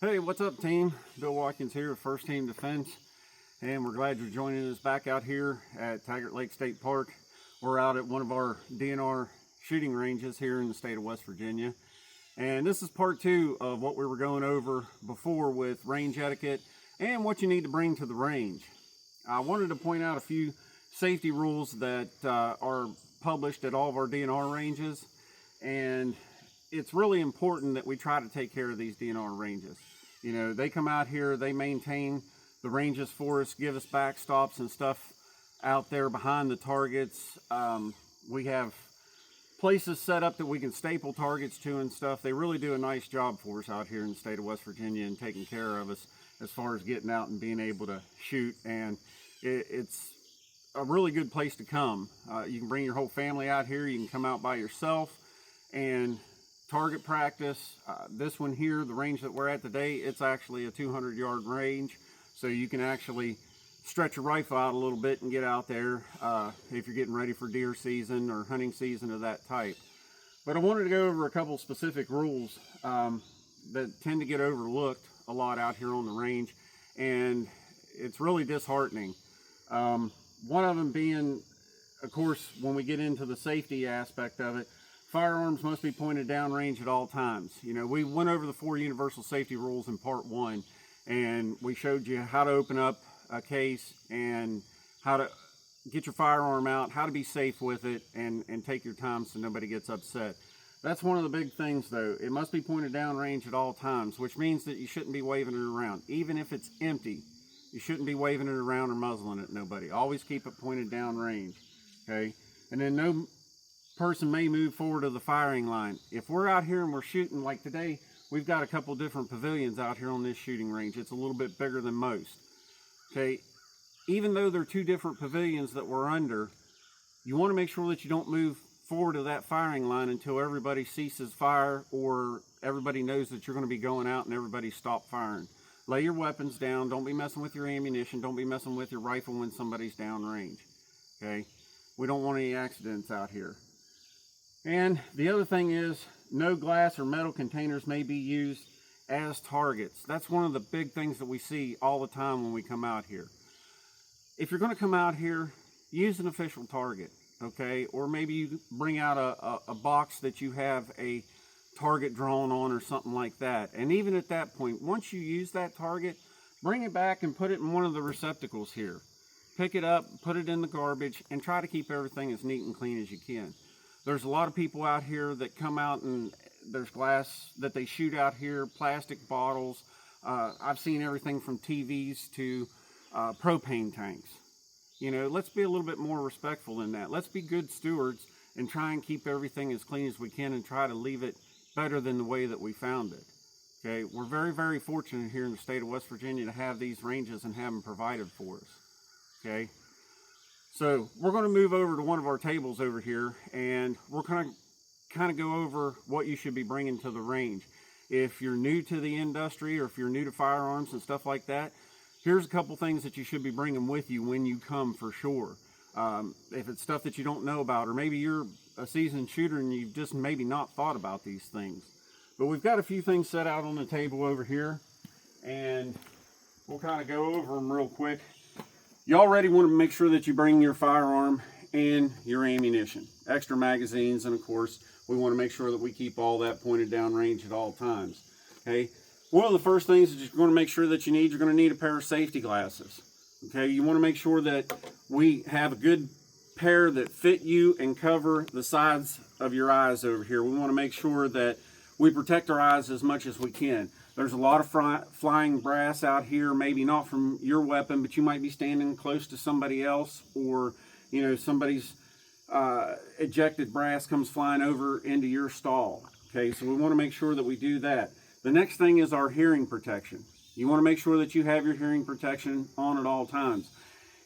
Hey, what's up, team? Bill Watkins here with First Team Defense, and we're glad you're joining us back out here at Taggart Lake State Park. We're out at one of our DNR shooting ranges here in the state of West Virginia, and this is part two of what we were going over before with range etiquette and what you need to bring to the range. I wanted to point out a few safety rules that are published at all of our DNR ranges, and it's really important that we try to take care of these DNR ranges. You know, they come out here, they maintain the ranges for us, give us backstops and stuff out there behind the targets. We have places set up that we can staple targets to and stuff. They really do a nice job for us out here in the state of West Virginia and taking care of us as far as getting out and being able to shoot. And it's a really good place to come. You can bring your whole family out here. You can come out by yourself and target practice. This one here, the range that we're at today, it's actually a 200-yard range, so you can actually stretch your rifle out a little bit and get out there if you're getting ready for deer season or hunting season of that type. But I wanted to go over a couple specific rules that tend to get overlooked a lot out here on the range, and it's really disheartening. One of them being, of course, when we get into the safety aspect of it, firearms must be pointed downrange at all times. You know, we went over the 4 universal safety rules in part 1, and we showed you how to open up a case and how to get your firearm out, how to be safe with it, and take your time so nobody gets upset. That's one of the big things, though. It must be pointed downrange at all times, which means that you shouldn't be waving it around. Even if it's empty, you shouldn't be waving it around or muzzling it at nobody. Always keep it pointed downrange, okay? And then no person may move forward to the firing line. If we're out here and we're shooting, like today, we've got a couple different pavilions out here on this shooting range. It's a little bit bigger than most. Okay, even though they're 2 different pavilions that we're under, you want to make sure that you don't move forward to that firing line until everybody ceases fire or everybody knows that you're going to be going out and everybody stop firing. Lay your weapons down. Don't be messing with your ammunition. Don't be messing with your rifle when somebody's downrange. Okay, we don't want any accidents out here. And the other thing is, no glass or metal containers may be used as targets. That's one of the big things that we see all the time when we come out here. If you're going to come out here, use an official target, okay? Or maybe you bring out a box that you have a target drawn on or something like that. And even at that point, once you use that target, bring it back and put it in one of the receptacles here. Pick it up, put it in the garbage, and try to keep everything as neat and clean as you can. There's a lot of people out here that come out and there's glass that they shoot out here, plastic bottles. I've seen everything from TVs to propane tanks. You know, let's be a little bit more respectful in that. Let's be good stewards and try and keep everything as clean as we can and try to leave it better than the way that we found it. Okay, we're very, very fortunate here in the state of West Virginia to have these ranges and have them provided for us. Okay. So we're going to move over to one of our tables over here, and we're going to kind of go over what you should be bringing to the range. If you're new to the industry or if you're new to firearms and stuff like that, here's a couple things that you should be bringing with you when you come for sure. If it's stuff that you don't know about, or maybe you're a seasoned shooter and you've just maybe not thought about these things. But we've got a few things set out on the table over here, and we'll kind of go over them real quick. You already want to make sure that you bring your firearm and your ammunition, extra magazines, and of course, we want to make sure that we keep all that pointed downrange at all times. Okay, one of the first things that you're going to make sure that you're going to need a pair of safety glasses. Okay, you want to make sure that we have a good pair that fit you and cover the sides of your eyes over here. We want to make sure that we protect our eyes as much as we can. There's a lot of flying brass out here, maybe not from your weapon, but you might be standing close to somebody else, or, you know, somebody's ejected brass comes flying over into your stall. Okay, so we want to make sure that we do that. The next thing is our hearing protection. You want to make sure that you have your hearing protection on at all times.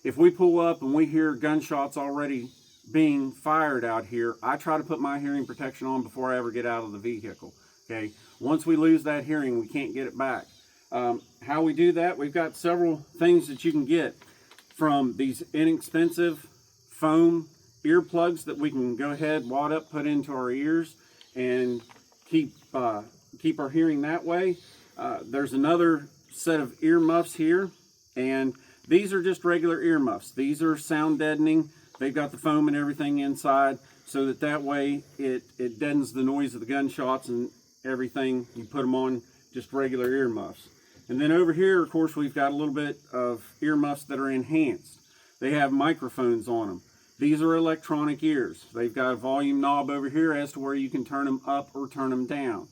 If we pull up and we hear gunshots already being fired out here, I try to put my hearing protection on before I ever get out of the vehicle. Okay, once we lose that hearing, we can't get it back. How we do that, we've got several things that you can get, from these inexpensive foam earplugs that we can go ahead, wad up, put into our ears, and keep our hearing that way. There's another set of ear muffs here, and these are just regular ear muffs. These are sound deadening. They've got the foam and everything inside, so that way it deadens the noise of the gunshots and everything. You put them on just regular ear muffs. And then over here, of course, we've got a little bit of ear muffs that are enhanced. They have microphones on them. These are electronic ears. They've got a volume knob over here as to where you can turn them up or turn them down.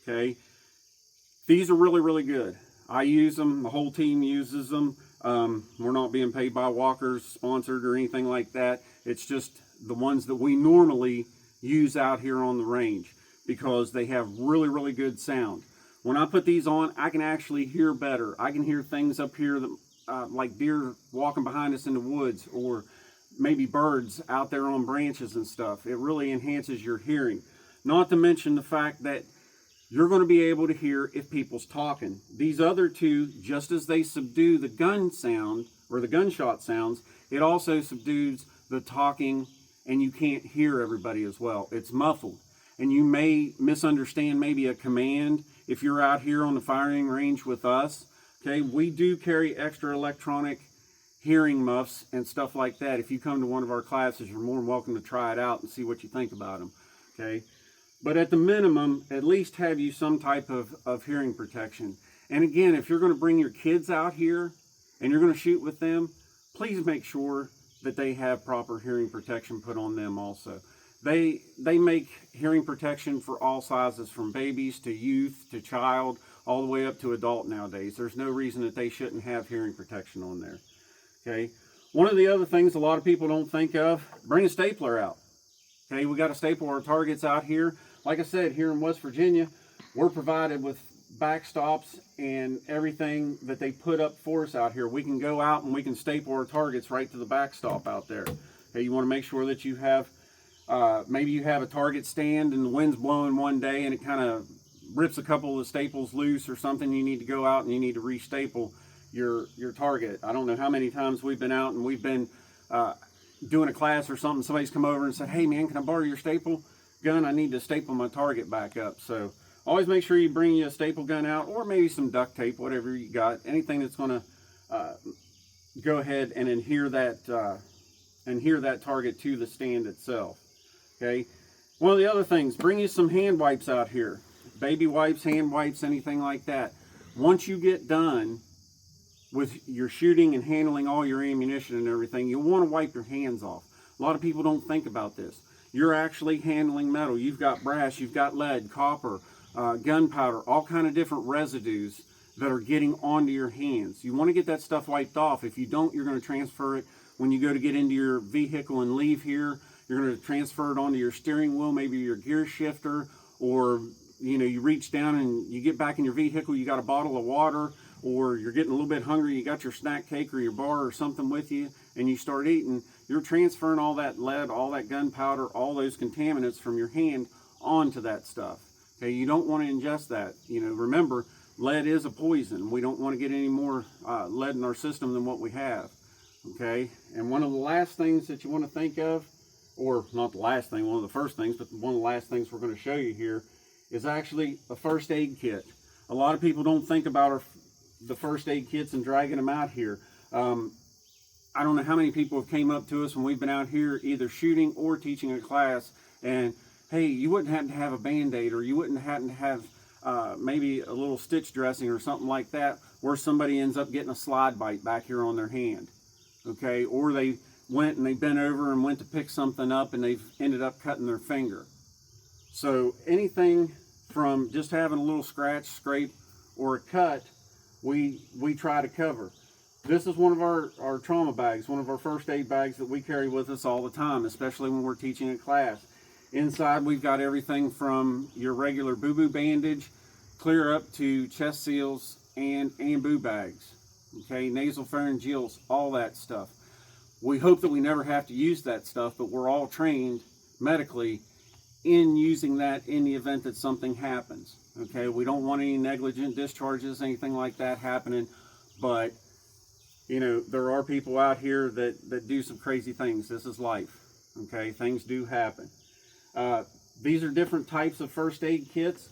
Okay, these are really, really good. I use them. The whole team uses them. We're not being paid by Walker's, sponsored or anything like that. It's just the ones that we normally use out here on the range because they have really, really good sound. When I put these on, I can actually hear better. I can hear things up here that, like deer walking behind us in the woods, or maybe birds out there on branches and stuff. It really enhances your hearing. Not to mention the fact that you're going to be able to hear if people's talking. These other two, just as they subdue the gun sound or the gunshot sounds, it also subdues the talking, and you can't hear everybody as well. It's muffled, and you may misunderstand maybe a command if you're out here on the firing range with us. Okay, we do carry extra electronic hearing muffs and stuff like that. If you come to one of our classes, you're more than welcome to try it out and see what you think about them. Okay, but at the minimum, at least have you some type of hearing protection. And again, if you're going to bring your kids out here and you're going to shoot with them, please make sure that they have proper hearing protection put on them also. They make hearing protection for all sizes, from babies to youth to child, all the way up to adult nowadays. There's no reason that they shouldn't have hearing protection on there. Okay. One of the other things a lot of people don't think of, bring a stapler out. Okay, we got to staple our targets out here. Like I said, here in West Virginia, we're provided with backstops and everything that they put up for us out here. We can go out and we can staple our targets right to the backstop out there. Okay, you want to make sure that you have, maybe you have a target stand and the wind's blowing one day and it kind of rips a couple of the staples loose or something. You need to go out and you need to restaple your target. I don't know how many times we've been out and we've been doing a class or something. Somebody's come over and said, "Hey man, can I borrow your staple gun? I need to staple my target back up." So always make sure you bring you a staple gun out, or maybe some duct tape, whatever you got, anything that's going to go ahead and adhere that target to the stand itself. Okay. One of the other things, bring you some hand wipes out here, baby wipes, hand wipes, anything like that. Once you get done with your shooting and handling all your ammunition and everything, you'll want to wipe your hands off. A lot of people don't think about this. You're actually handling metal. You've got brass, you've got lead, copper, gunpowder, all kind of different residues that are getting onto your hands. You want to get that stuff wiped off. If you don't, you're going to transfer it when you go to get into your vehicle and leave here. You're going to transfer it onto your steering wheel, maybe your gear shifter, or you reach down and you get back in your vehicle, you got a bottle of water, or you're getting a little bit hungry, you got your snack cake or your bar or something with you, and you start eating. You're transferring all that lead, all that gunpowder, all those contaminants from your hand onto that stuff. Okay, you don't want to ingest that. Remember, lead is a poison. We don't want to get any more lead in our system than what we have. Okay, and one of the last things that you want to think of, or not the last thing, one of the first things, but one of the last things we're going to show you here is actually a first aid kit. A lot of people don't think about the first aid kits and dragging them out here. I don't know how many people have came up to us when we've been out here either shooting or teaching a class, and hey, you wouldn't happen to have a band-aid, or you wouldn't happen to have maybe a little stitch dressing or something like that, where somebody ends up getting a slide bite back here on their hand. Okay, or they went and they bent over and went to pick something up and they've ended up cutting their finger. So anything from just having a little scratch, scrape, or a cut, we try to cover. This is one of our trauma bags, one of our first aid bags that we carry with us all the time, especially when we're teaching a class. Inside we've got everything from your regular boo-boo bandage, clear up to chest seals and ambu bags, okay, nasal pharyngeals, all that stuff. We hope that we never have to use that stuff, but we're all trained medically in using that in the event that something happens. Okay, we don't want any negligent discharges, anything like that happening, but there are people out here that do some crazy things. This is life. Okay, things do happen. These are different types of first aid kits.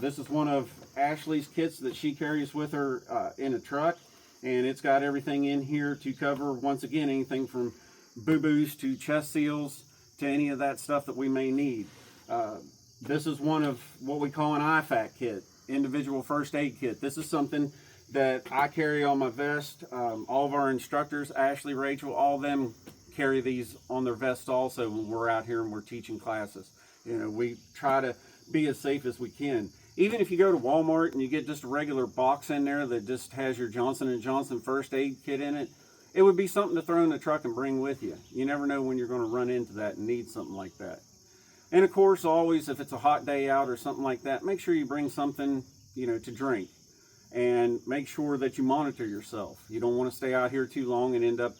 This is one of Ashley's kits that she carries with her in a truck, and it's got everything in here to cover, once again, anything from boo-boos to chest seals to any of that stuff that we may need. This is one of what we call an IFAC kit, individual first aid kit. This is something that I carry on my vest. All of our instructors, Ashley, Rachel, all of them carry these on their vests also when we're out here and we're teaching classes. You know, we try to be as safe as we can. Even if you go to Walmart and you get just a regular box in there that just has your Johnson & Johnson first aid kit in it, it would be something to throw in the truck and bring with you. You never know when you're going to run into that and need something like that. And of course, always, if it's a hot day out or something like that, make sure you bring something, you know, to drink. And make sure that you monitor yourself. You don't want to stay out here too long and end up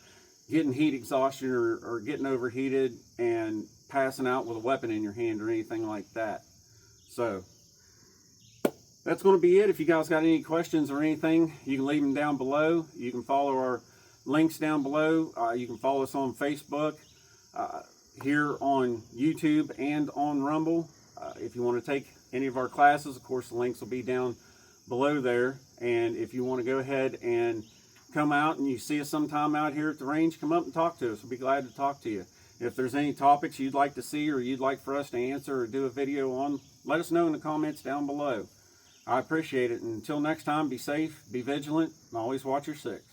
getting heat exhaustion or getting overheated and passing out with a weapon in your hand or anything like that. So that's going to be it. If you guys got any questions or anything, you can leave them down below. You can follow our links down below. You can follow us on Facebook, here on YouTube, and on Rumble. If you want to take any of our classes, of course, the links will be down below there. And if you want to go ahead and come out and you see us sometime out here at the range, come up and talk to us. We'll be glad to talk to you. If there's any topics you'd like to see or you'd like for us to answer or do a video on, let us know in the comments down below. I appreciate it. And until next time, be safe, be vigilant, and always watch your six.